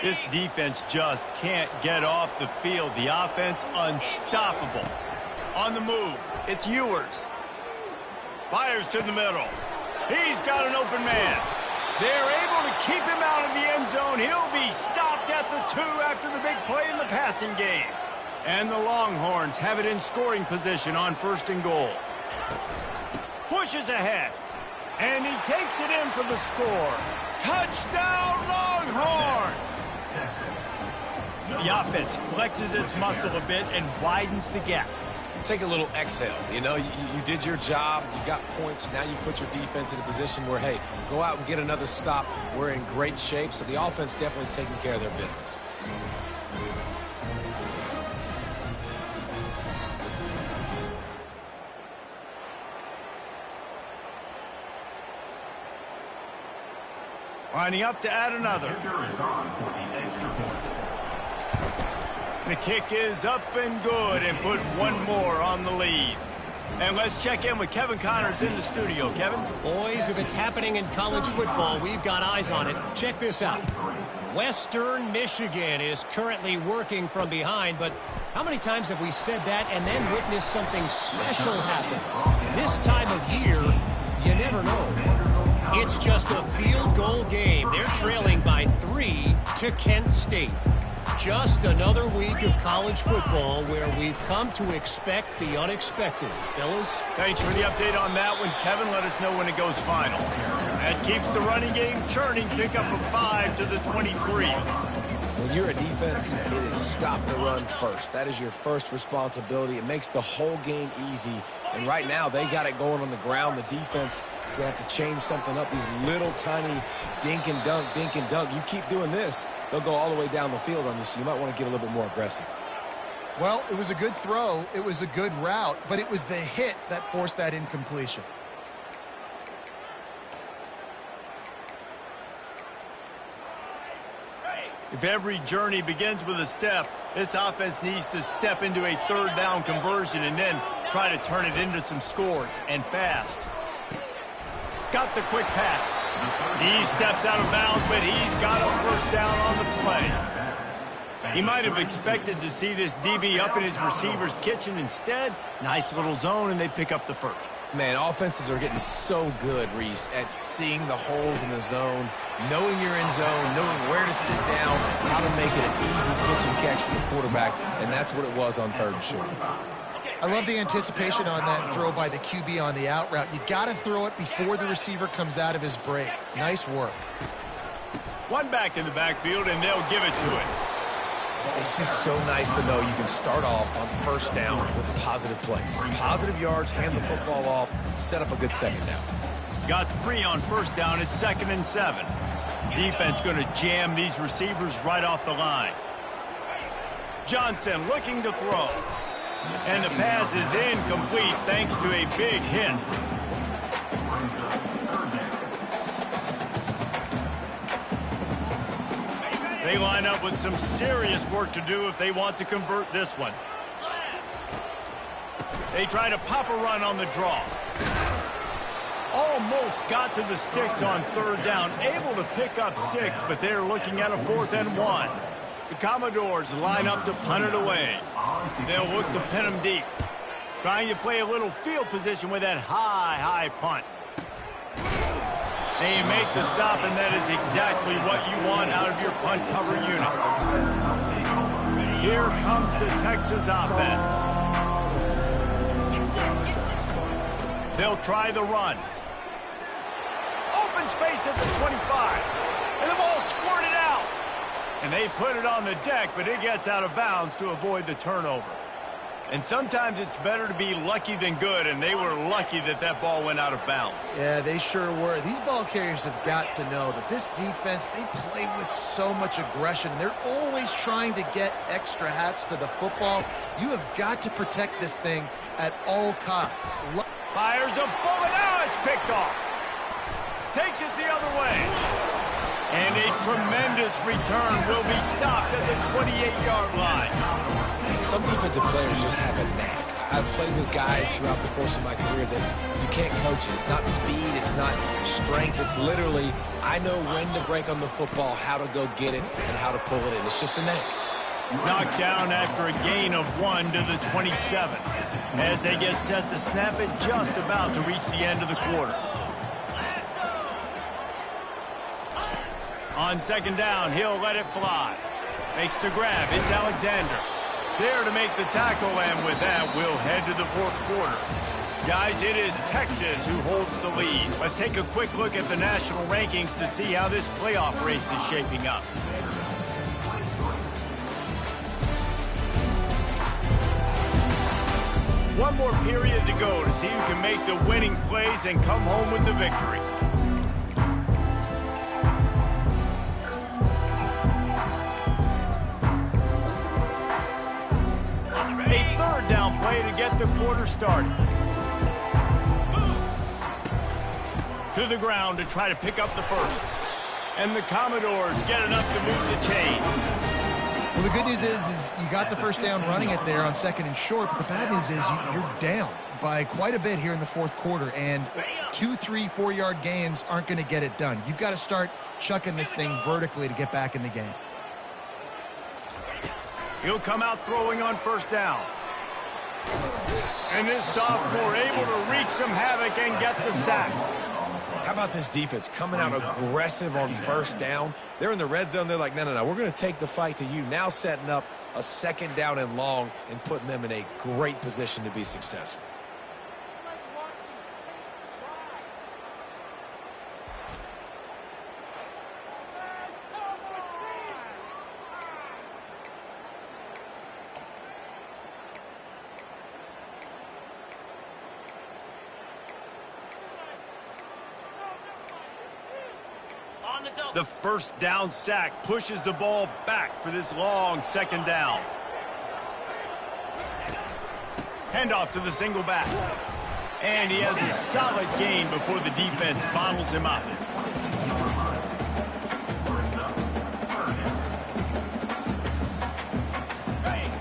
This defense just can't get off the field. The offense unstoppable. On the move, it's Ewers. Fires to the middle. He's got an open man. They're able to keep him out of the end zone. He'll be stopped at the 2 after the big play in the passing game. And the Longhorns have it in scoring position on 1st and goal. Pushes ahead. And he takes it in for the score. Touchdown, Longhorns! The offense flexes its muscle a bit and widens the gap. Take a little exhale. You know, you did your job. You got points. Now you put your defense in a position where, hey, go out and get another stop. We're in great shape. So the offense definitely taking care of their business. Lining up to add another. The kick is up and good and put one more on the lead. And let's check in with Kevin Connors in the studio. Kevin? Boys, if it's happening in college football, we've got eyes on it. Check this out. Western Michigan is currently working from behind, but how many times have we said that and then witnessed something special happen? This time of year, you never know. It's just a field goal game. They're trailing by 3 to Kent State. Just another week of college football where we've come to expect the unexpected. Fellas? Thanks for the update on that one, Kevin. Let us know when it goes final. That keeps the running game churning. Pick up a 5 to the 23. When you're a defense, it is stop the run first. That is your first responsibility. It makes the whole game easy. And right now, they got it going on the ground. The defense is going to have to change something up. These little tiny dink and dunk, dink and dunk. You keep doing this, they'll go all the way down the field on you, so you might want to get a little bit more aggressive. Well, it was a good throw. It was a good route, but it was the hit that forced that incompletion. If every journey begins with a step, this offense needs to step into a third down conversion and then try to turn it into some scores, and fast. Got the quick pass. He steps out of bounds, but he's got a first down on the play. He might have expected to see this DB up in his receiver's kitchen. Instead, nice little zone, and they pick up the first. Man, offenses are getting so good, Reese, at seeing the holes in the zone, knowing you're in zone, knowing where to sit down, how to make it an easy pitch and catch for the quarterback, and that's what it was on third and short. I love the anticipation on that throw by the QB on the out route. You got to throw it before the receiver comes out of his break. Nice work. One back in the backfield, and they'll give it to it. It's just so nice to know you can start off on first down with positive plays. Positive yards, hand the football off, set up a good second down. Got 3 on first down at 2nd and 7. Defense going to jam these receivers right off the line. Johnson looking to throw. And the pass is incomplete thanks to a big hit. They line up with some serious work to do if they want to convert this one. They try to pop a run on the draw. Almost got to the sticks on third down. Able to pick up 6, but they're looking at a 4th and 1. The Commodores line up to punt it away. They'll look to pin them deep. Trying to play a little field position with that high punt. They make the stop, and that is exactly what you want out of your punt cover unit. Here comes the Texas offense. They'll try the run. Open space at the 25. And the ball squirted out. And they put it on the deck, but it gets out of bounds to avoid the turnover. And sometimes it's better to be lucky than good, and they were lucky that that ball went out of bounds. Yeah, they sure were. These ball carriers have got to know that this defense, they play with so much aggression. They're always trying to get extra hats to the football. You have got to protect this thing at all costs. Fires a bullet. Now it's picked off. Takes it the other way. And a tremendous return will be stopped at the 28-yard line. Some defensive players just have a knack. I've played with guys throughout the course of my career that you can't coach it. It's not speed, it's not strength. It's literally, I know when to break on the football, how to go get it, and how to pull it in. It's just a knack. Knocked down after a gain of 1 to the 27. As they get set to snap it, just about to reach the end of the quarter. On second down, he'll let it fly. Makes the grab. It's Alexander. There to make the tackle, and with that, we'll head to the fourth quarter. Guys, it is Texas who holds the lead. Let's take a quick look at the national rankings to see how this playoff race is shaping up. One more period to go to see who can make the winning plays and come home with the victory. A third down play to get the quarter started. To the ground to try to pick up the first. And the Commodores get enough to move the chains. Well, the good news is you got the first down running it there on second and short, but the bad news is you're down by quite a bit here in the fourth quarter, and 2, 3, 4-yard gains aren't going to get it done. You've got to start chucking this thing vertically to get back in the game. He'll come out throwing on first down. And this sophomore able to wreak some havoc and get the sack. How about this defense coming out aggressive on first down? They're in the red zone. They're like, no, we're going to take the fight to you. Now setting up a second down and long and putting them in a great position to be successful. The first down sack pushes the ball back for this long second down. Handoff to the single back. And he has a solid gain before the defense bottles him up.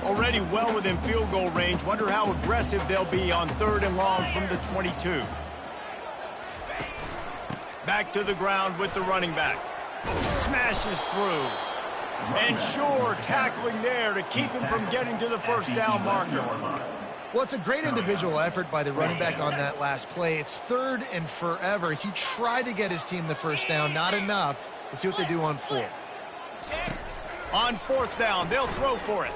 Already well within field goal range. Wonder how aggressive they'll be on 3rd and long from the 22. Back to the ground with the running back. Smashes through. And Shore tackling there to keep him from getting to the first down marker. Well, it's a great individual effort by the running back on that last play. It's 3rd and forever. He tried to get his team the first down. Not enough. Let's see what they do on 4th. On 4th down, they'll throw for it.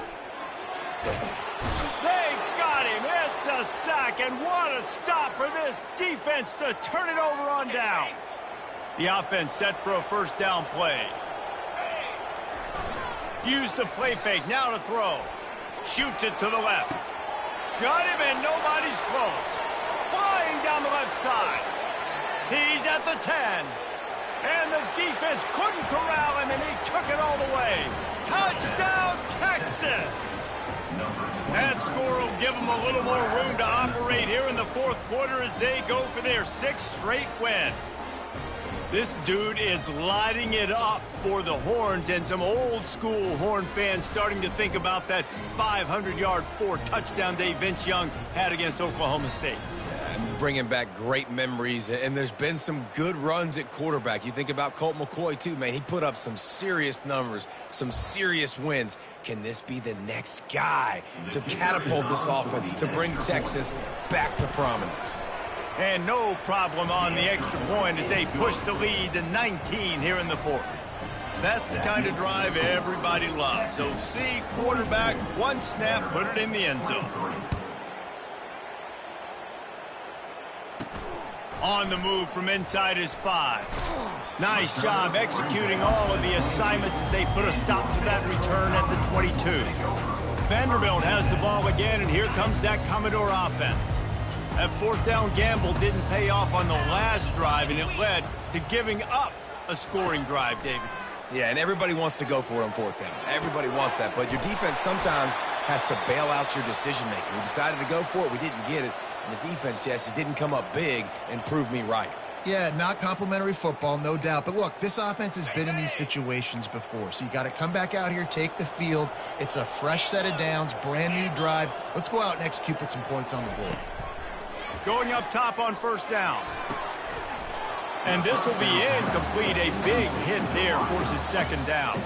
They got him. It's a sack, and what a stop for this defense to turn it over on downs. The offense set for a first down play. Use the play fake, now to throw. Shoots it to the left. Got him, and nobody's close. Flying down the left side. He's at the 10. And the defense couldn't corral him, and he took it all the way. Touchdown, Texas! That score will give them a little more room to operate here in the 4th quarter as they go for their 6th straight win. This dude is lighting it up for the Horns, and some old-school Horn fans starting to think about that 500-yard, 4-touchdown day Vince Young had against Oklahoma State. Bringing back great memories, and there's been some good runs at quarterback. You think about Colt McCoy, too, man. He put up some serious numbers, some serious wins. Can this be the next guy to catapult this offense, to bring Texas back to prominence? And no problem on the extra point as they push the lead to 19 here in the 4th. That's the kind of drive everybody loves. So see quarterback, one snap, put it in the end zone. On the move from inside his 5. Nice job executing all of the assignments as they put a stop to that return at the 22. Vanderbilt has the ball again, and here comes that Commodore offense. That 4th down gamble didn't pay off on the last drive, and it led to giving up a scoring drive, David. Yeah, and everybody wants to go for it on 4th down. Everybody wants that, but your defense sometimes has to bail out your decision-making. We decided to go for it. We didn't get it. The defense, Jesse, didn't come up big and prove me right. Yeah, not complimentary football, no doubt. But look, this offense has been in these situations before. So you got to come back out here, take the field. It's a fresh set of downs, brand new drive. Let's go out and execute, put some points on the board. Going up top on 1st down. And this will be incomplete. A big hit there forces 2nd down.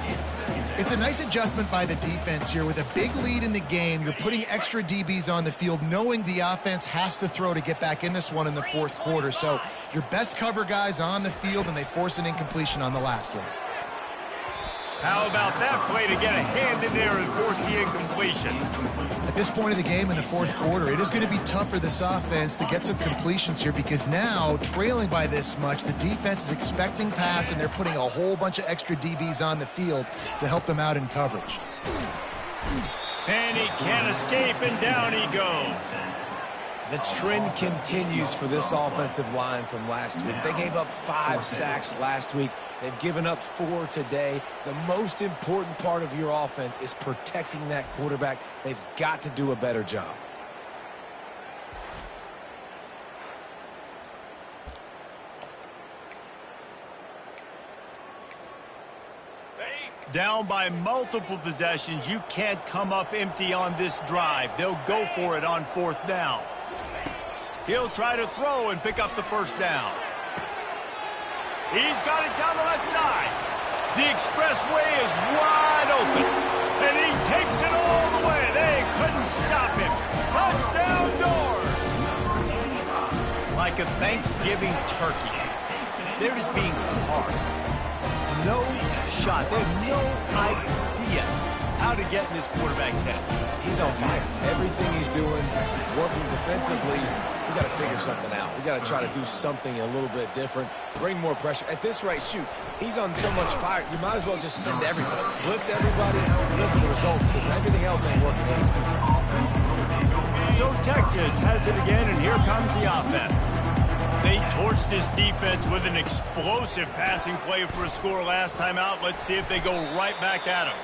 It's a nice adjustment by the defense here. With a big lead in the game, you're putting extra DBs on the field, knowing the offense has to throw to get back in this one in the 4th quarter. So your best cover guys on the field, and they force an incompletion on the last one. How about that play to get a hand in there and force the incompletion? At this point of the game in the 4th quarter, it is going to be tough for this offense to get some completions here, because now, trailing by this much, the defense is expecting pass, and they're putting a whole bunch of extra DBs on the field to help them out in coverage. And he can't escape, and down he goes. The trend continues for this offensive line from last week. They gave up 5 sacks last week. They've given up 4 today. The most important part of your offense is protecting that quarterback. They've got to do a better job. Down by multiple possessions, you can't come up empty on this drive. They'll go for it on 4th down. He'll try to throw and pick up the 1st down. He's got it down the left side. The expressway is wide open, and he takes it all the way. They couldn't stop him. Touchdown Doors! Like a Thanksgiving turkey, they're just being carved. No shot. They have no idea how to get in this quarterback's head. He's on fire. Everything he's doing is working defensively. We got to figure something out. We got to try to do something a little bit different, bring more pressure. At this rate, shoot, he's on so much fire, you might as well just send everybody. Blitz everybody, look for the results, because everything else ain't working anyways. So Texas has it again, and here comes the offense. They torched this defense with an explosive passing play for a score last time out. Let's see if they go right back at him.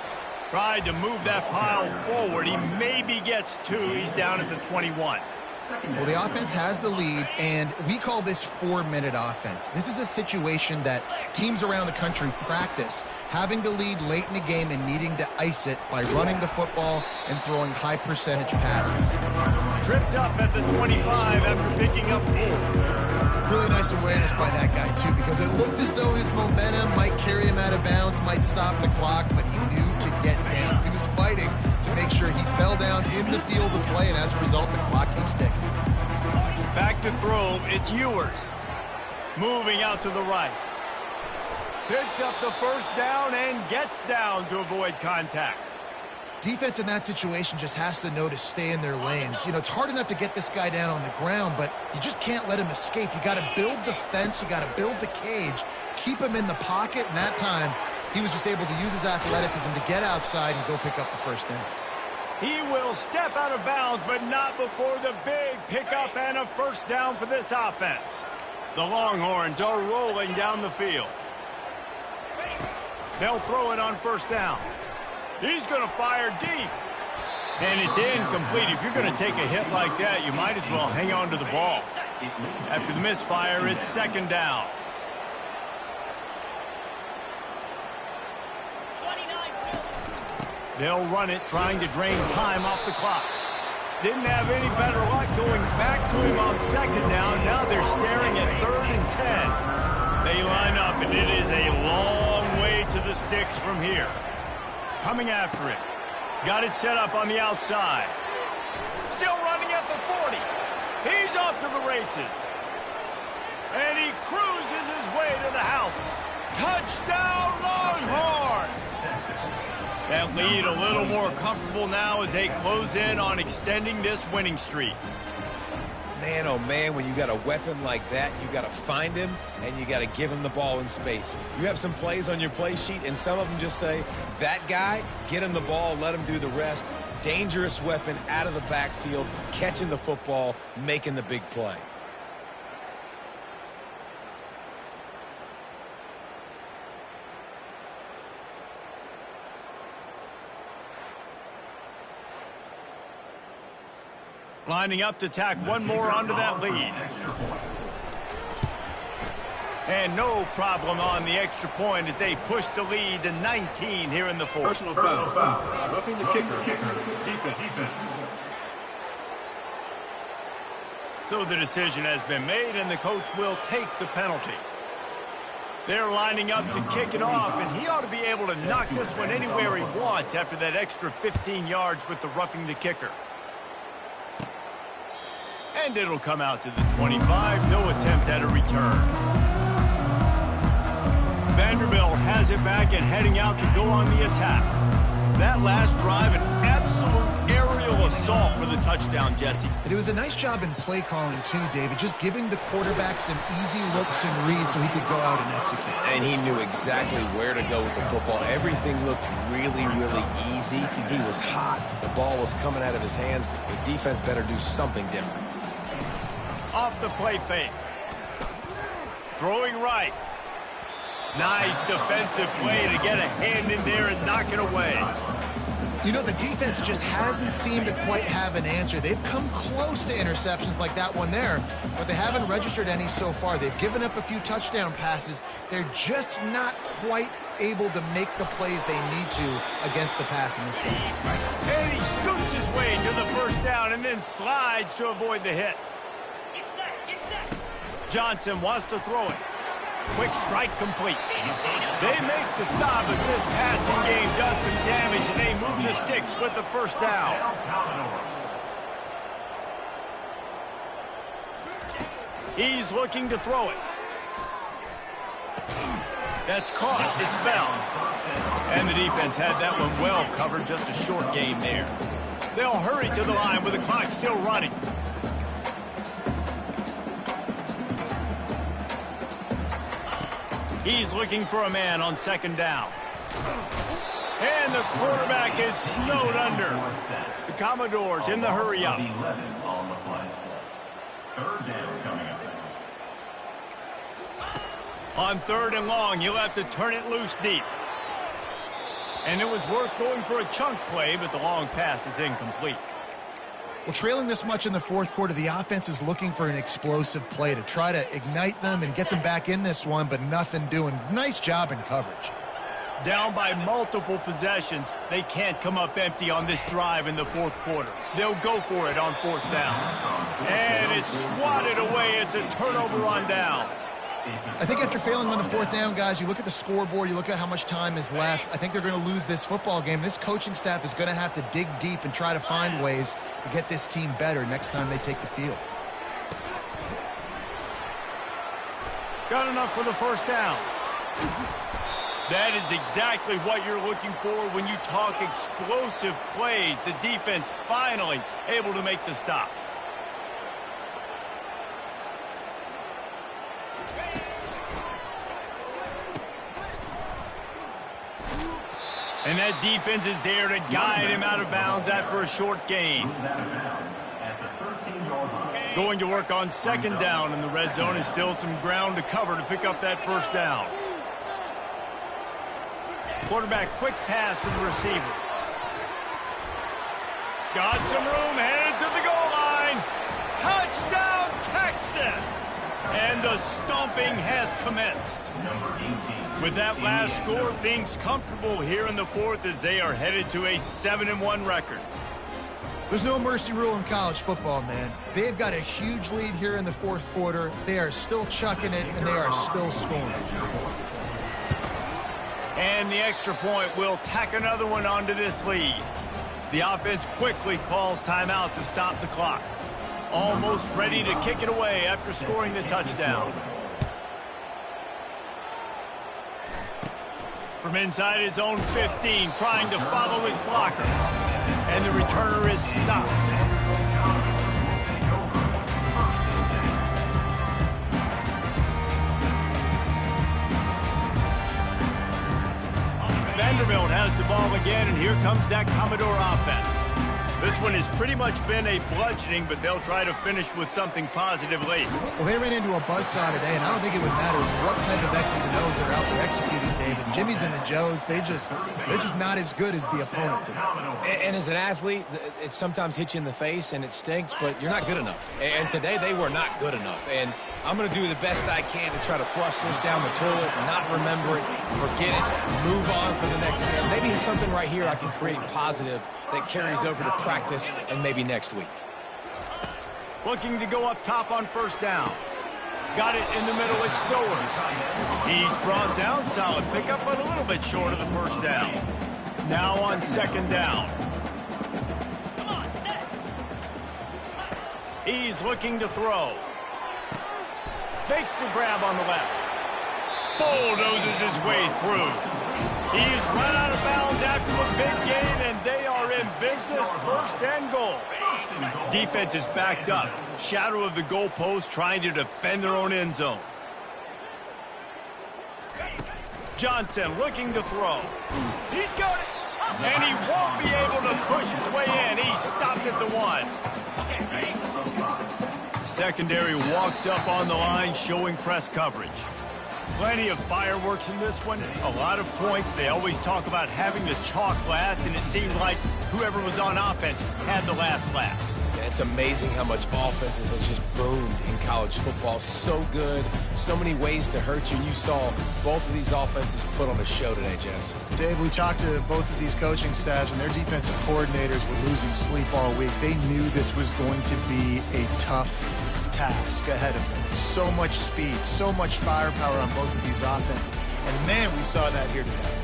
Tried to move that pile forward. He maybe gets 2. He's down at the 21. Well, the offense has the lead, and we call this 4-minute offense. This is a situation that teams around the country practice, having the lead late in the game and needing to ice it by running the football and throwing high-percentage passes. Tripped up at the 25 after picking up 4. Really nice awareness by that guy, too, because it looked as though his momentum might carry him out of bounds, might stop the clock, but he knew to get down. He was fighting to make sure he fell down in the field to play, and as a result, the clock keeps ticking. Back to throw, it's Ewers. Moving out to the right. Picks up the first down and gets down to avoid contact. Defense in that situation just has to know to stay in their lanes. You know, it's hard enough to get this guy down on the ground, but you just can't let him escape. You got to build the fence. You got to build the cage. Keep him in the pocket, and that time he was just able to use his athleticism to get outside and go pick up the first down. He will step out of bounds, but not before the big pickup and a first down for this offense. The Longhorns are rolling down the field. They'll throw it on first down. He's going to fire deep. And it's incomplete. If you're going to take a hit like that, you might as well hang on to the ball. After the misfire, it's second down. They'll run it, trying to drain time off the clock. Didn't have any better luck going back to him on second down. Now they're staring at 3rd and 10. They line up, and it is a long way to the sticks from here. Coming after it. Got it set up on the outside. Still running at the 40. He's off to the races. And he cruises his way to the house. Touchdown, Longhorns! That lead a little more comfortable now as they close in on extending this winning streak. Man, oh man, when you got a weapon like that, you got to find him and you got to give him the ball in space. You have some plays on your play sheet, and some of them just say, that guy, get him the ball, let him do the rest. Dangerous weapon out of the backfield, catching the football, making the big play. Lining up to tack one more onto that lead. And no problem on the extra point as they push the lead to 19 here in the fourth. Personal foul. Roughing the kicker. Defense. So the decision has been made, and the coach will take the penalty. They're lining up to kick it off, and he ought to be able to knock this one anywhere he wants after that extra 15 yards with the roughing the kicker. And it'll come out to the 25. No attempt at a return. Vanderbilt has it back and heading out to go on the attack. That last drive, an absolute aerial assault for the touchdown, Jesse. It was a nice job in play calling, too, David, just giving the quarterback some easy looks and reads so he could go out and execute. And he knew exactly where to go with the football. Everything looked really, really easy. He was hot. The ball was coming out of his hands. The defense better do something different. Off the play fake. Throwing right. Nice defensive play to get a hand in there and knock it away. You know, the defense just hasn't seemed to quite have an answer. They've come close to interceptions like that one there, but they haven't registered any so far. They've given up a few touchdown passes. They're just not quite able to make the plays they need to against the passing game. And he scoots his way to the first down and then slides to avoid the hit. Johnson wants to throw it. Quick strike complete. They make the stop as this passing game does some damage, and they move the sticks with the first down. He's looking to throw it. That's caught. It's fell. And the defense had that one well covered. Just a short game there. They'll hurry to the line with the clock still running. He's looking for a man on second down. And the quarterback is snowed under. The Commodores in the hurry up. Third down coming up. On 3rd and long, you'll have to turn it loose deep. And it was worth going for a chunk play, but the long pass is incomplete. Well, trailing this much in the fourth quarter, the offense is looking for an explosive play to try to ignite them and get them back in this one, but nothing doing. Nice job in coverage. Down by multiple possessions, they can't come up empty on this drive in the fourth quarter. They'll go for it on 4th down. And it's swatted away. It's a turnover on downs. I think after failing on the 4th down, guys, you look at the scoreboard, you look at how much time is left. I think they're going to lose this football game. This coaching staff is going to have to dig deep and try to find ways to get this team better next time they take the field. Got enough for the 1st down. That is exactly what you're looking for when you talk explosive plays. The defense finally able to make the stop. And that defense is there to guide him out of bounds after a short gain. Going to work on 2nd down in the red zone, and still some ground to cover to pick up that 1st down. Quarterback quick pass to the receiver. Got some room, headed to the goal line. Touchdown, Texas! And the stomping has commenced. With that last score, things comfortable here in the 4th as they are headed to a 7-1 record. There's no mercy rule in college football, man. They've got a huge lead here in the 4th quarter. They are still chucking it, and they are still scoring. And the extra point will tack another one onto this lead. The offense quickly calls timeout to stop the clock. Almost ready to kick it away after scoring the touchdown. From inside his own 15, trying to follow his blockers. And the returner is stopped. Vanderbilt has the ball again, and here comes that Commodore offense. This one has pretty much been a bludgeoning, but they'll try to finish with something positive late. Well, they ran into a buzzsaw today, and I don't think it would matter what type of X's and O's they're out there executing, David. Jimmy's and the Joes, they're just not as good as the opponent today. And as an athlete, it sometimes hits you in the face, and it stinks, but you're not good enough. And today, they were not good enough. And I'm going to do the best I can to try to flush this down the toilet, not remember it, forget it, move on for the next game. Maybe it's something right here I can create positive that carries over to practice and maybe next week. Looking to go up top on 1st down. Got it in the middle, it's Stowers. He's brought down, solid pickup, but a little bit short of the 1st down. Now on 2nd down. He's looking to throw. Makes the grab on the left. Bulldozes his way through. He's run out of bounds after a big gain, and they are in business, 1st and goal. Defense is backed up. Shadow of the goalpost trying to defend their own end zone. Johnson looking to throw. He's got it. And he won't be able to push his way in. He's stopped at the 1. Secondary walks up on the line, showing press coverage. Plenty of fireworks in this one. A lot of points. They always talk about having the chalk last, and it seemed like whoever was on offense had the last laugh. Yeah, it's amazing how much offense has just boomed in college football. So good. So many ways to hurt you. You saw both of these offenses put on a show today, Jess. Dave, we talked to both of these coaching staffs, and their defensive coordinators were losing sleep all week. They knew this was going to be a tough task ahead of them. So much speed, so much firepower on both of these offenses. And, man, we saw that here today.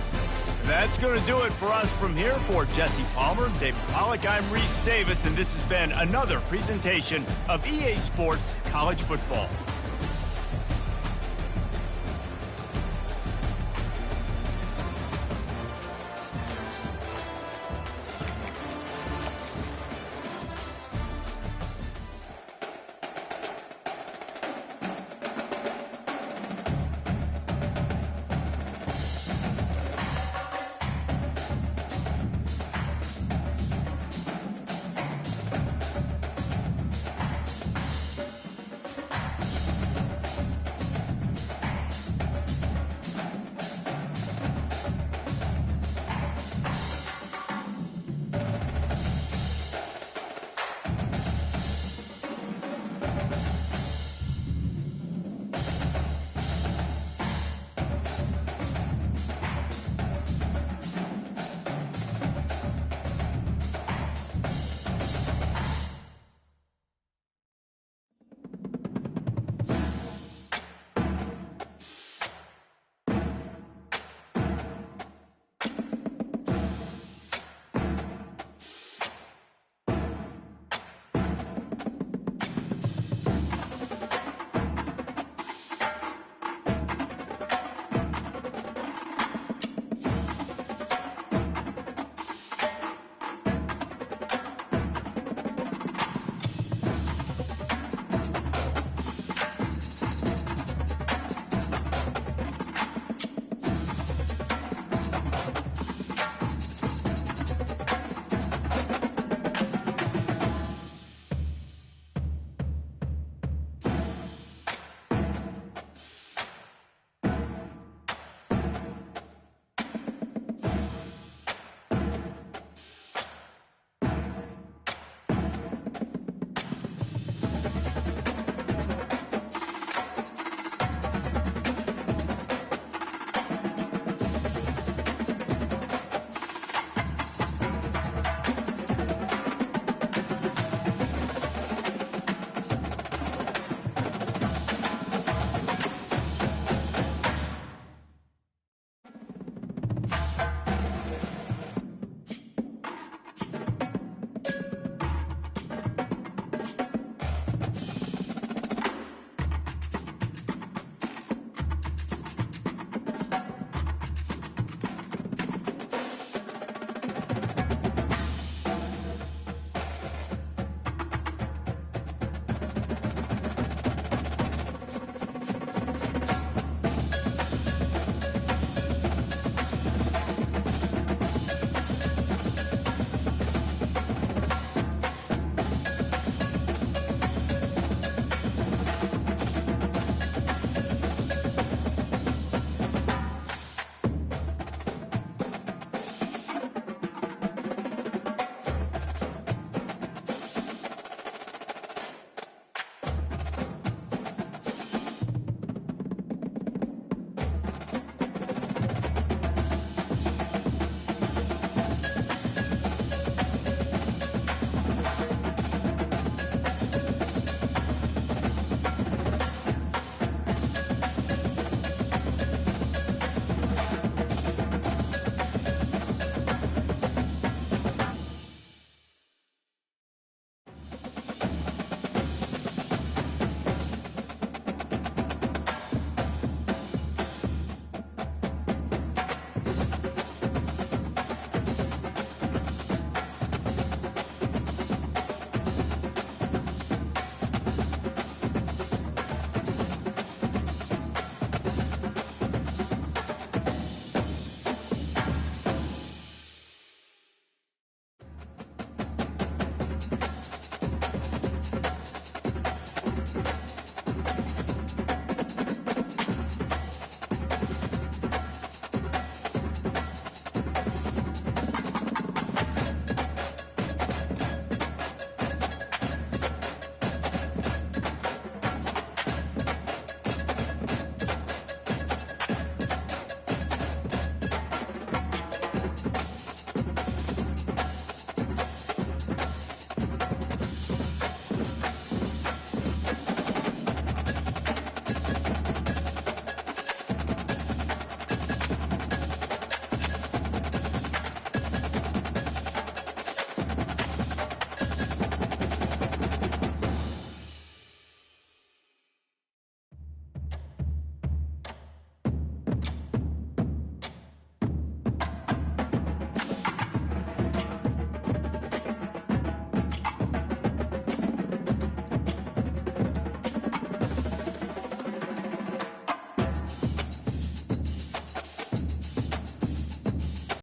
That's going to do it for us from here. For Jesse Palmer, David Pollack, I'm Reese Davis, and this has been another presentation of EA Sports College Football.